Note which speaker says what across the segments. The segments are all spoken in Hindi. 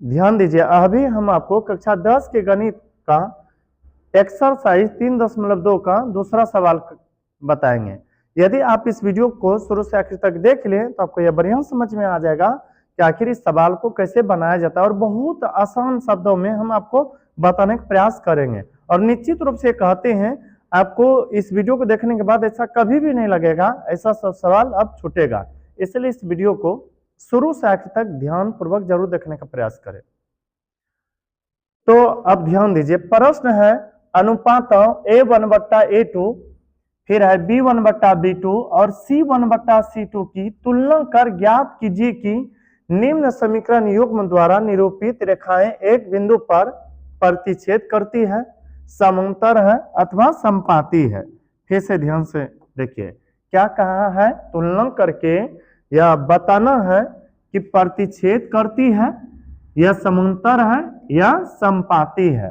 Speaker 1: ध्यान दीजिए, अभी हम आपको कक्षा 10 के गणित का एक्सरसाइज 3.2 का दूसरा सवाल बताएंगे। यदि आप इस वीडियो को शुरू से आखिर तक देख लें तो आपको यह बढ़िया समझ में आ जाएगा कि आखिर इस सवाल को कैसे बनाया जाता है, और बहुत आसान शब्दों में हम आपको बताने का प्रयास करेंगे। और निश्चित रूप से कहते हैं, आपको इस वीडियो को देखने के बाद ऐसा कभी भी नहीं लगेगा ऐसा सवाल अब छूटेगा। इसलिए इस वीडियो को शुरू से आखिर तक ध्यान पूर्वक जरूर देखने का प्रयास करें। तो अब ध्यान दीजिए, प्रश्न है अनुपात A1/A2, फिर है B1/B2 और C1/C2 की तुलना कर ज्ञात कीजिए कि निम्न समीकरण युग्म द्वारा निरूपित रेखाएं एक बिंदु पर प्रतिच्छेद करती है, समांतर है अथवा समपाती है। फिर से ध्यान से देखिए, क्या कहा है, तुलना करके यह बताना है कि प्रतिच्छेद करती है, यह समांतर है या समपाती है।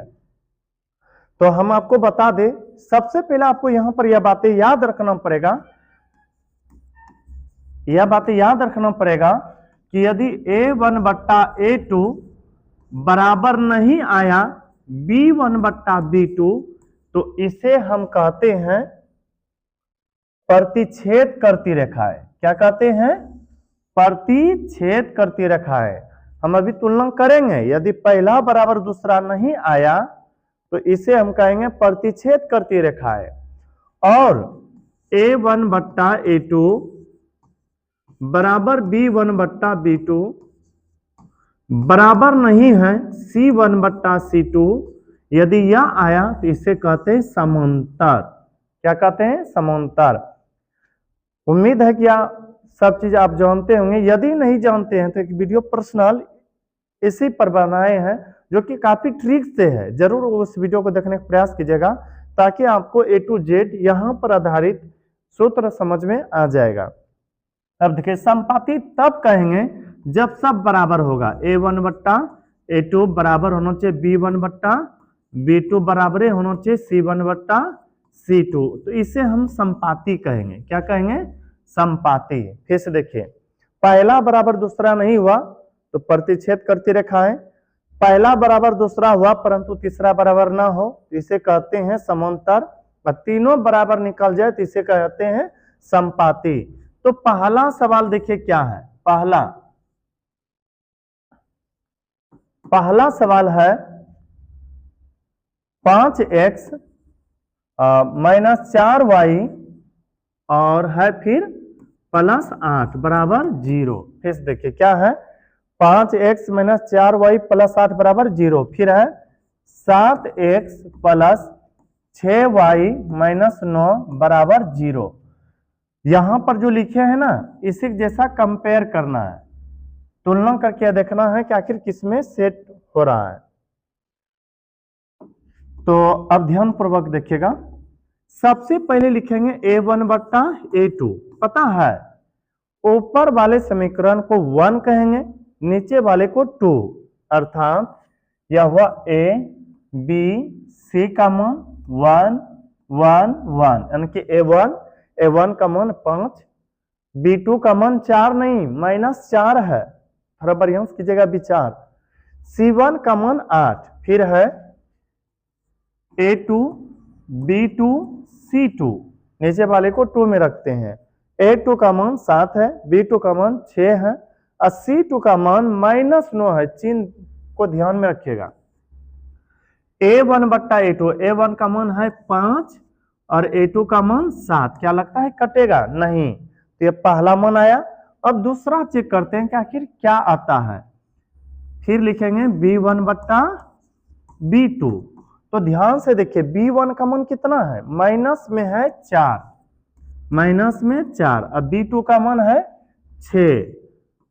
Speaker 1: तो हम आपको बता दें, सबसे पहले आपको यहां पर यह बातें याद रखना पड़ेगा कि यदि A1/A2 बराबर नहीं आया B1/B2 तो इसे हम कहते हैं प्रतिच्छेद करती रेखाएं। क्या कहते हैं? प्रतिच्छेद करती रेखाएं। हम अभी तुलना करेंगे, यदि पहला बराबर दूसरा नहीं आया तो इसे हम कहेंगे प्रतिच्छेद करती रेखाएं। और A1/A2 बराबर B1/B2 बराबर नहीं है C1/C2, यदि यह आया तो इसे कहते हैं समांतर। क्या कहते हैं? समांतर। उम्मीद है कि सब चीज आप जानते होंगे। यदि नहीं जानते हैं तो एक वीडियो पर्सनल इसी पर बनाए हैं जो कि काफी ट्रिक से है, जरूर उस वीडियो को देखने का प्रयास कीजिएगा ताकि आपको A to Z यहां पर आधारित सूत्र समझ में आ जाएगा। अब देखिए, समपाती तब कहेंगे जब सब बराबर होगा। A1/A2 बराबर होना चाहिए B1/B2 बराबर होना चाहिए C1/C2, तो इसे हम समपाती कहेंगे। क्या कहेंगे? समपाती। फिर से देखिए, पहला बराबर दूसरा नहीं हुआ तो प्रतिच्छेद करती रेखाएं, पहला बराबर दूसरा हुआ परंतु तीसरा बराबर ना हो इसे कहते हैं समांतर, और तीनों बराबर निकल जाए तो इसे कहते हैं समपाती। तो पहला सवाल देखिए क्या है। पहला सवाल है 5x - 4y और है फिर +8 बराबर 0। फिर देखिए क्या है, 5x - 4y +8 बराबर 0। फिर है 7x + 6y - 9 बराबर 0। यहां पर जो लिखे हैं ना, इसी जैसा कंपेयर करना है, तुलना करके देखना है कि आखिर किसमें सेट हो रहा है। तो अब ध्यान पूर्वक देखिएगा, सबसे पहले लिखेंगे A1/A2। पता है, ऊपर वाले समीकरण को 1 कहेंगे, नीचे वाले को 2, अर्थात यह हुआ A B C का मान 1 1 1, यानी कि A1 का मान 5, B2 का मान 4 नहीं -4 है, थोड़ा बढ़िया कीजिएगा विचार। C1 का मान 8, फिर है A2 B2 C2, नीचे वाले को 2 में रखते हैं। A2 का मान 7 है, B2 का मान 6 है और C2 का मान -9 है। चिन्ह को ध्यान में रखिएगा। A1/A2, A1 का मान है 5 और A2 का मान 7। क्या लगता है कटेगा? नहीं। तो ये पहला मान आया। अब दूसरा चेक करते हैं कि आखिर क्या आता है। फिर लिखेंगे B1/B2। तो ध्यान से देखिए, B1 का मान कितना है? माइनस में है 4, और B2 का मान है 6।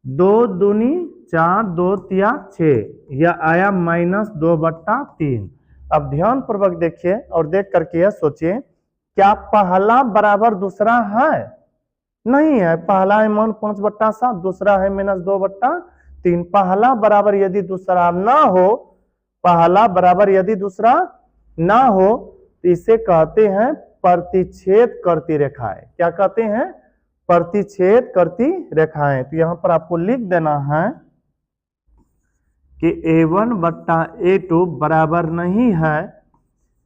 Speaker 1: 2 दूनी 4, 2 तिया 6, यह आया -2/3। अब ध्यान पूर्वक देखिए और देख करके यह सोचिए, क्या पहला बराबर दूसरा है? नहीं है। पहला है मान 5/7, दूसरा है -2/3। पहला बराबर यदि दूसरा ना हो, तो इसे कहते हैं प्रतिच्छेद करती रेखाएं। क्या कहते हैं? प्रतिच्छेद करती रेखाएं। तो यहां पर आपको लिख देना है कि A1 बट्टा A2 बराबर नहीं है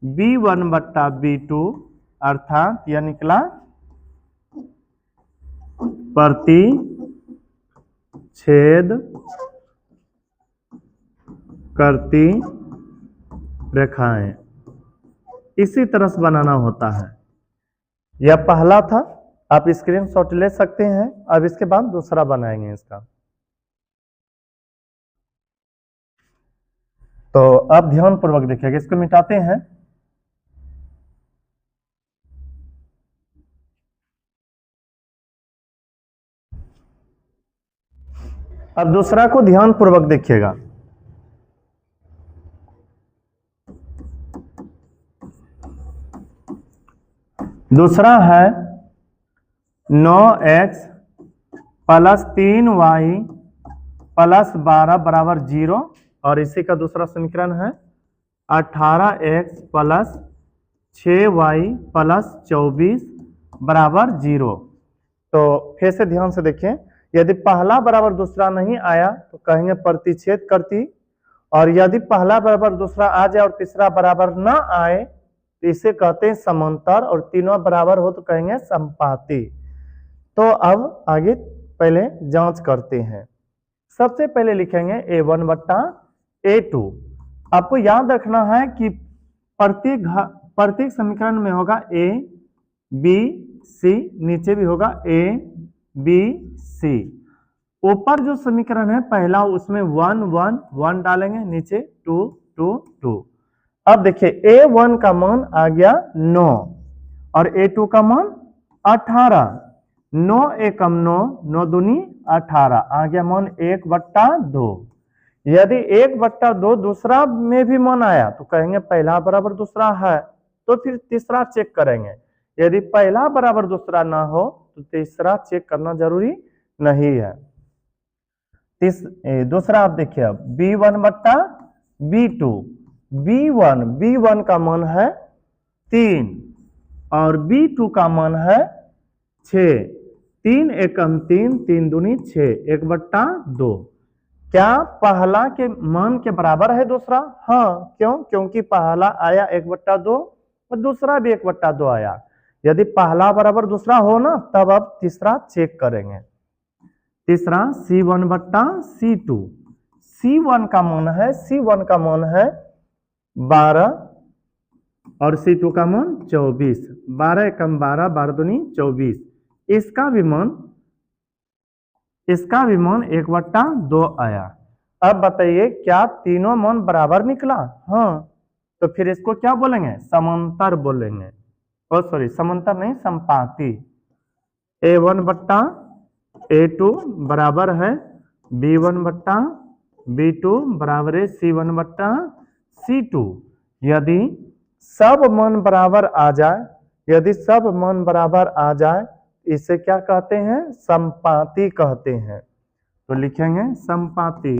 Speaker 1: B1 बट्टा B2, अर्थात यह निकला प्रति छेद करती रेखाएं। इसी तरह से बनाना होता है। यह पहला था, आप स्क्रीनशॉट ले सकते हैं। अब इसके बाद दूसरा बनाएंगे इसका। तो अब ध्यान पूर्वक देखिएगा, इसको मिटाते हैं। अब दूसरा को ध्यान पूर्वक देखिएगा। दूसरा है 9x प्लस 3y प्लस 12 बराबर 0, और इसी का दूसरा समीकरण है 18x प्लस 6y प्लस 24 बराबर 0। तो फिर से ध्यान से देखें, यदि पहला बराबर दूसरा नहीं आया तो कहेंगे प्रतिच्छेद करती, और यदि पहला बराबर दूसरा आ जाए और तीसरा बराबर ना आए तो इसे कहते हैं समांतर, और तीनों बराबर हो तो कहेंगे समपाती। तो अब आगे पहले जांच करते हैं। सबसे पहले लिखेंगे A1 बट्टा A2। आपको याद रखना है कि प्रत्येक समीकरण में होगा A B C, नीचे भी होगा A B C। ऊपर जो समीकरण है पहला, उसमें 1 1 1 डालेंगे, नीचे 2 2 2। अब देखिए A1 का मान आ गया 9 और A2 का मान 18। 9 एकम 9, 9 दूनी 18, आ गया मान 1 बट्टा 2। यदि 1 बट्टा 2 दूसरा में भी मान आया तो कहेंगे पहला बराबर दूसरा है, तो फिर तीसरा चेक करेंगे। यदि पहला बराबर दूसरा ना हो तो तीसरा चेक करना जरूरी नहीं है। दूसरा आप देखिए, अब B1 बट्टा B2। B1 का मान है 3 और B2 का मान है 6। 3 एकम 3, 3 दूनी 6, 1 बट्टा 2। क्या पहला के मान के बराबर है दूसरा? हाँ, क्यों? क्योंकि पहला आया 1 बट्टा 2 और दूसरा भी 1 बट्टा 2 आया। यदि पहला बराबर दूसरा हो ना, तब अब तीसरा चेक करेंगे। तीसरा C1 बट्टा C2। C1 का मान है 12 और C2 का मान 24। 12 एकम 12, 12 दूनी 24। इसका भी मान 1 बट्टा 2 आया। अब बताइए क्या तीनों मान बराबर निकला? हाँ, तो फिर इसको क्या बोलेंगे? समांतर बोलेंगे। ओ सॉरी, समांतर नहीं, समपाती। A1 बट्टा A2 बराबर है B1 बट्टा B2 बराबर है C1 बट्टा C2। यदि सब मान बराबर आ जाए, इसे क्या कहते हैं? समपाती कहते हैं। तो लिखेंगे समपाती।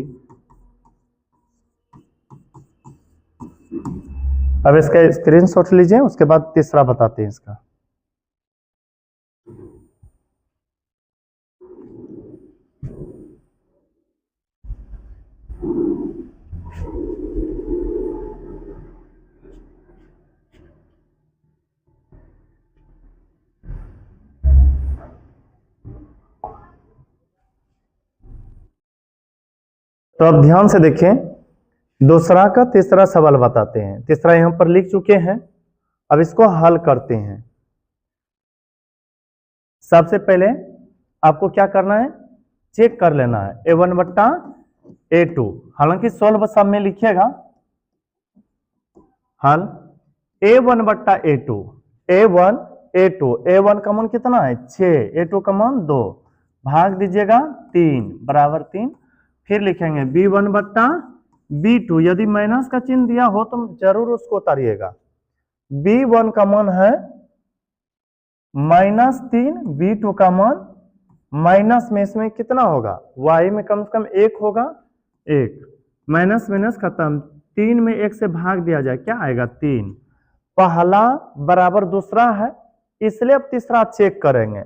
Speaker 1: अब इसका स्क्रीनशॉट लीजिए, उसके बाद तीसरा बताते हैं इसका। तो अब ध्यान से देखें, दूसरा का तीसरा सवाल बताते हैं। तीसरा यहां पर लिख चुके हैं, अब इसको हल करते हैं। सबसे पहले आपको क्या करना है? चेक कर लेना है A1 बट्टा A2। हालांकि सोल्व सब में लिखिएगा। हल A1 बट्टा A2। A1 का मान कितना है? 6। A2 का मान 2, भाग दीजिएगा 3 बराबर 3। फिर लिखेंगे B1 बट्टा B2। यदि माइनस का चिन्ह दिया हो तो जरूर उसको उतारिएगा। B1 का मान है -3, B2 का मान माइनस में इसमें कितना होगा? Y में कम से कम 1 होगा, 1 माइनस खत्म। 3 में 1 से भाग दिया जाए, क्या आएगा? 3। पहला बराबर दूसरा है, इसलिए अब तीसरा चेक करेंगे।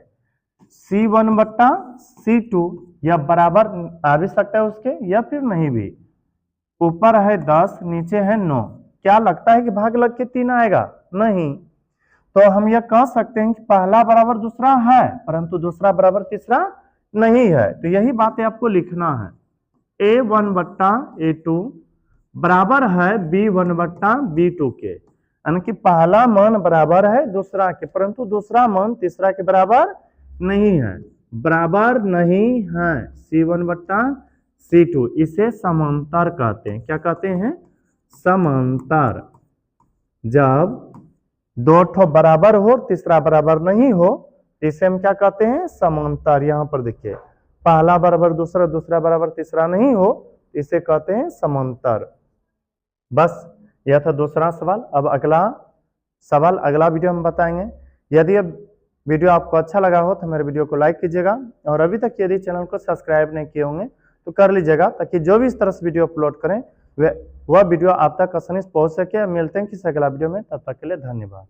Speaker 1: C1 बट्टा C2, यह बराबर आ भी सकता है उसके या फिर नहीं भी। ऊपर है 10 नीचे है 9, क्या लगता है कि भाग लग के 3 आएगा? नहीं। तो हम यह कह सकते हैं कि पहला बराबर दूसरा है परंतु दूसरा बराबर तीसरा नहीं है। तो यही बातें आपको लिखना है। A1 बट्टा A2 बराबर है B1 बट्टा B2 के, यानी कि पहला मान बराबर है दूसरा के परंतु दूसरा मान तीसरा के बराबर नहीं है, बराबर नहीं है। C1 बट्टा C2 इसे समांतर कहते हैं। क्या कहते हैं? समांतर। जब दो ठो बराबर हो तीसरा बराबर नहीं हो इसे हम क्या कहते हैं? समांतर। यहां पर देखिए, पहला बराबर दूसरा, दूसरा बराबर तीसरा नहीं हो इसे कहते हैं समांतर। बस यह था दूसरा सवाल। अब अगला सवाल अगला वीडियो में बताएंगे। यदि अब वीडियो आपको अच्छा लगा हो तो मेरे वीडियो को लाइक कीजिएगा, और अभी तक यदि चैनल को सब्सक्राइब नहीं किए होंगे तो कर लीजिएगा, ताकि जो भी इस तरह से वीडियो अपलोड करें वह वीडियो आप तक आसानी से पहुंच सके। मिलते हैं किसी अगला वीडियो में, तब तक के लिए धन्यवाद।